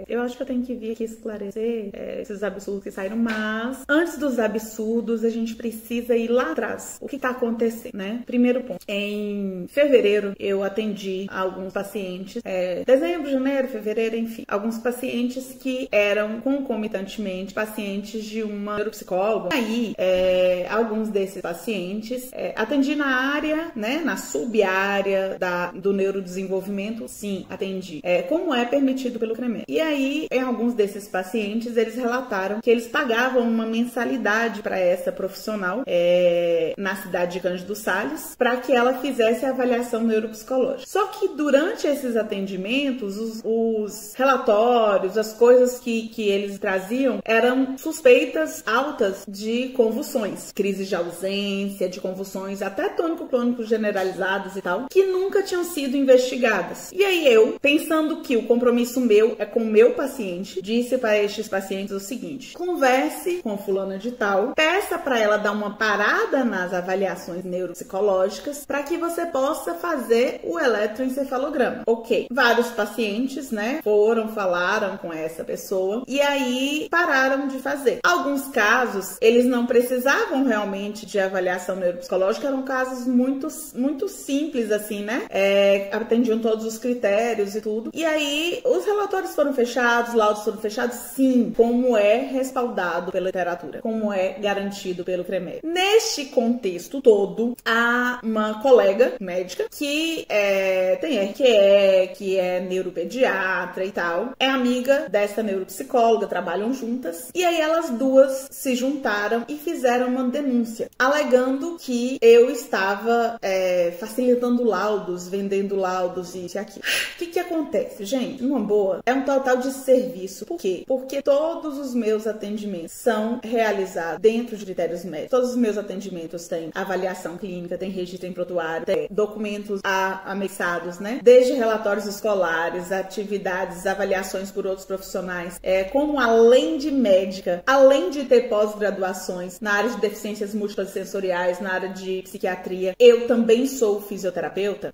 Eu acho que eu tenho que vir aqui esclarecer esses absurdos que saíram, mas antes dos absurdos, a gente precisa ir lá atrás. O que tá acontecendo, né? Primeiro ponto. Em fevereiro, eu atendi alguns pacientes, dezembro, janeiro, fevereiro, enfim, alguns pacientes que eram concomitantemente pacientes de uma neuropsicóloga. Aí, alguns desses pacientes atendi na área, né? Na sub-área do neurodesenvolvimento, sim, atendi. Como é permitido pelo CREMEB. E aí, em alguns desses pacientes, eles relataram que eles pagavam uma mensalidade para essa profissional na cidade de Cândido Sales, para que ela fizesse a avaliação neuropsicológica. Só que durante esses atendimentos, os relatórios, as coisas que eles traziam eram suspeitas altas de convulsões, crises de ausência, de convulsões, até tônico-clônicos generalizados e tal, que nunca tinham sido investigadas. E aí eu, pensando que o compromisso meu é com o meu paciente, disse para estes pacientes o seguinte: converse com fulana de tal, peça para ela dar uma parada nas avaliações neuropsicológicas para que você possa fazer o eletroencefalograma. Ok. Vários pacientes, né, falaram com essa pessoa e aí pararam de fazer. Alguns casos, eles não precisavam realmente de avaliação neuropsicológica, eram casos muito, muito simples, assim, né? Atendiam todos os critérios e tudo. E aí, os relatórios foram fechados, laudos foram fechados, sim, como é respaldado pela literatura, como é garantido pelo CREMEB. Neste contexto todo, há uma colega médica que tem RQE, que é neuropediatra e tal, é amiga dessa neuropsicóloga, trabalham juntas, e aí elas duas se juntaram e fizeram uma denúncia, alegando que eu estava facilitando laudos, vendendo laudos e isso e aquilo. O que acontece, gente? Numa boa, é um total de serviço. Por quê? Porque todos os meus atendimentos são realizados dentro de critérios médicos. Todos os meus atendimentos têm avaliação clínica, tem registro em prontuário, tem documentos anexados, né? Desde relatórios escolares, atividades, avaliações por outros profissionais. Como além de médica, além de ter pós-graduações na área de deficiências múltiplas sensoriais, na área de psiquiatria, eu também sou fisioterapeuta.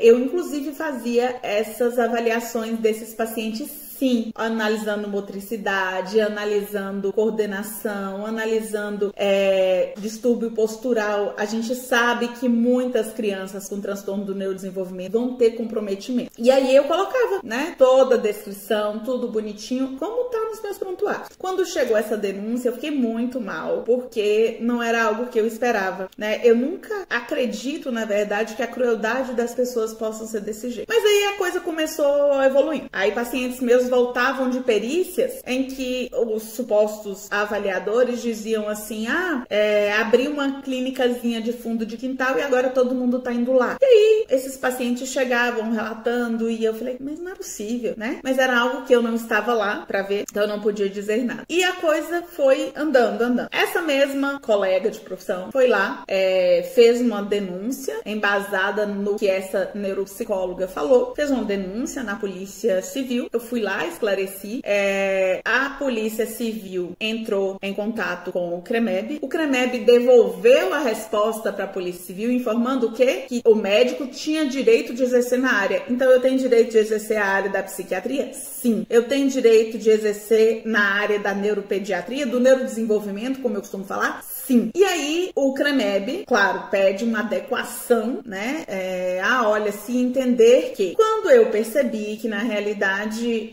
Eu, inclusive, fazia essas avaliações desses pacientes, sim, analisando motricidade, analisando coordenação, analisando distúrbio postural. A gente sabe que muitas crianças com transtorno do neurodesenvolvimento vão ter comprometimento. E aí eu colocava, né, toda a descrição, tudo bonitinho, como tá nos meus prontuários. Quando chegou essa denúncia, eu fiquei muito mal, porque não era algo que eu esperava, né? Eu nunca acredito, na verdade, que a crueldade das pessoas possa ser desse jeito. Mas aí a coisa começou a evoluir. Aí pacientes meus voltavam de perícias em que os supostos avaliadores diziam assim: abri uma clínicazinha de fundo de quintal e agora todo mundo tá indo lá. E aí esses pacientes chegavam relatando e eu falei, mas não é possível, né? Mas era algo que eu não estava lá pra ver, então eu não podia dizer nada. E a coisa foi andando. Essa mesma colega de profissão foi lá, fez uma denúncia embasada no que essa neuropsicóloga falou, fez uma denúncia na Polícia Civil. Eu fui lá, esclareci. A Polícia Civil entrou em contato com o CREMEB. O CREMEB devolveu a resposta para a Polícia Civil, informando o quê? Que o médico tinha direito de exercer na área. Então, eu tenho direito de exercer a área da psiquiatria? Sim. Eu tenho direito de exercer na área da neuropediatria, do neurodesenvolvimento, como eu costumo falar? Sim. E aí, o CREMEB, claro, pede uma adequação, né? Olha, se entender que quando eu percebi que, na realidade,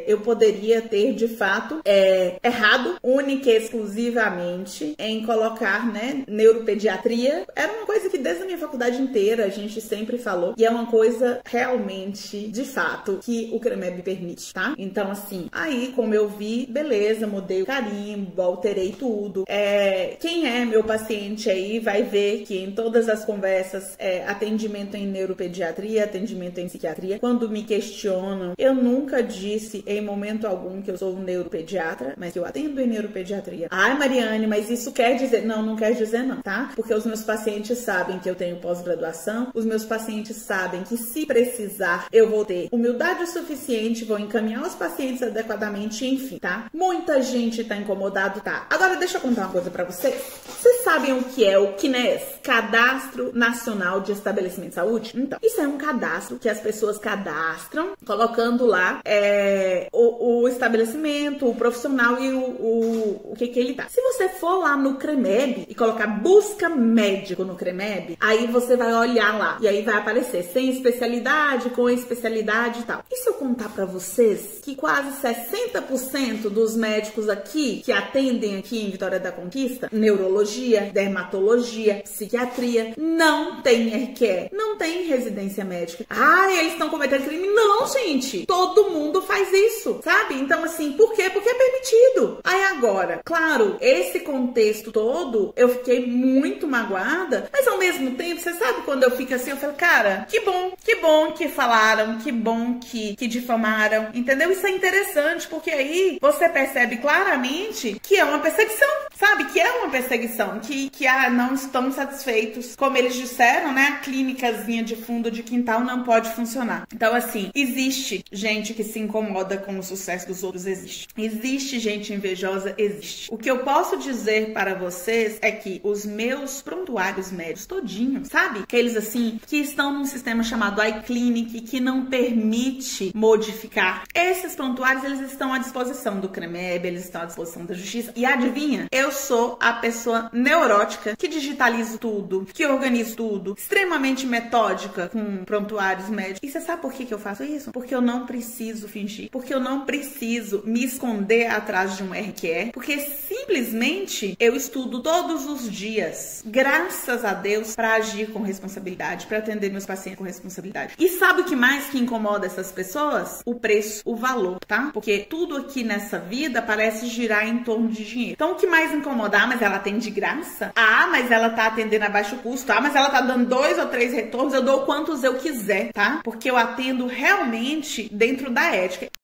eu poderia ter, de fato, errado única e exclusivamente em colocar, né, neuropediatria, era uma coisa que desde a minha faculdade inteira a gente sempre falou, e é uma coisa realmente, de fato, que o CREMEB permite, tá? Então, assim, aí, como eu vi, beleza, mudei o carimbo, alterei tudo. Quem é meu paciente aí vai ver que em todas as conversas, atendimento em neuropediatria, atendimento em psiquiatria, quando me questionam, eu nunca disse em momento algum que eu sou um neuropediatra, mas que eu atendo em neuropediatria. Ai, Mariane, mas isso quer dizer... Não, não quer dizer não, tá? Porque os meus pacientes sabem que eu tenho pós-graduação, os meus pacientes sabem que se precisar, eu vou ter humildade o suficiente, vou encaminhar os pacientes adequadamente, enfim, tá? Muita gente tá incomodado, tá? Agora, deixa eu contar uma coisa pra você. Vocês sabem o que é o CNES? Cadastro Nacional de Estabelecimento de Saúde? Então, isso é um cadastro que as pessoas cadastram, colocando lá o estabelecimento, o profissional e o que ele tá. Se você for lá no CREMEB e colocar busca médico no CREMEB, aí você vai olhar lá e aí vai aparecer sem especialidade, com especialidade e tal. E se eu contar pra vocês que quase 60% dos médicos aqui que atendem aqui em Vitória da Conquista, neurologia, dermatologia, psiquiatria, não tem RQE, não tem residência médica. Ah, eles estão cometendo crime? Não, gente. Todo mundo faz isso, sabe? Então, assim, por quê? Porque é permitido. Aí agora, claro, esse contexto todo, eu fiquei muito magoada, mas ao mesmo tempo, você sabe quando eu fico assim, eu falo, cara, que bom que falaram, que bom que difamaram, entendeu? Isso é interessante, porque aí você percebe claramente que é uma perseguição, sabe? Que é uma perseguição, que não estão satisfeitos. Como eles disseram, né? A clínicazinha de fundo de quintal não pode funcionar. Então, assim, existe gente que se incomoda com o sucesso dos outros, existe. Existe gente invejosa, existe. O que eu posso dizer para vocês é que os meus prontuários médicos todinhos, sabe? Aqueles, assim, que estão num sistema chamado iClinic, que não permite modificar. Esses prontuários, eles estão à disposição do CREMEB, eles estão à disposição da Justiça. E adivinha? Eu sou a pessoa neurótica que digitalizo tudo, que organizo tudo, extremamente metódica com prontuários médicos. E você sabe por que eu faço isso? Porque eu não preciso fingir, porque eu não preciso me esconder atrás de um RQE, porque simplesmente eu estudo todos os dias, graças a Deus, para agir com responsabilidade, para atender meus pacientes com responsabilidade. E sabe o que mais que incomoda essas pessoas? O preço, o valor, tá? Porque tudo aqui nessa vida parece girar em torno de dinheiro. Então o que mais incomoda? Ah, mas ela atende de graça? Ah, mas ela tá atendendo a baixo custo? Ah, mas ela tá dando 2 ou 3 retornos? Eu dou quantos eu quiser, tá? Porque eu atendo realmente dentro da ética.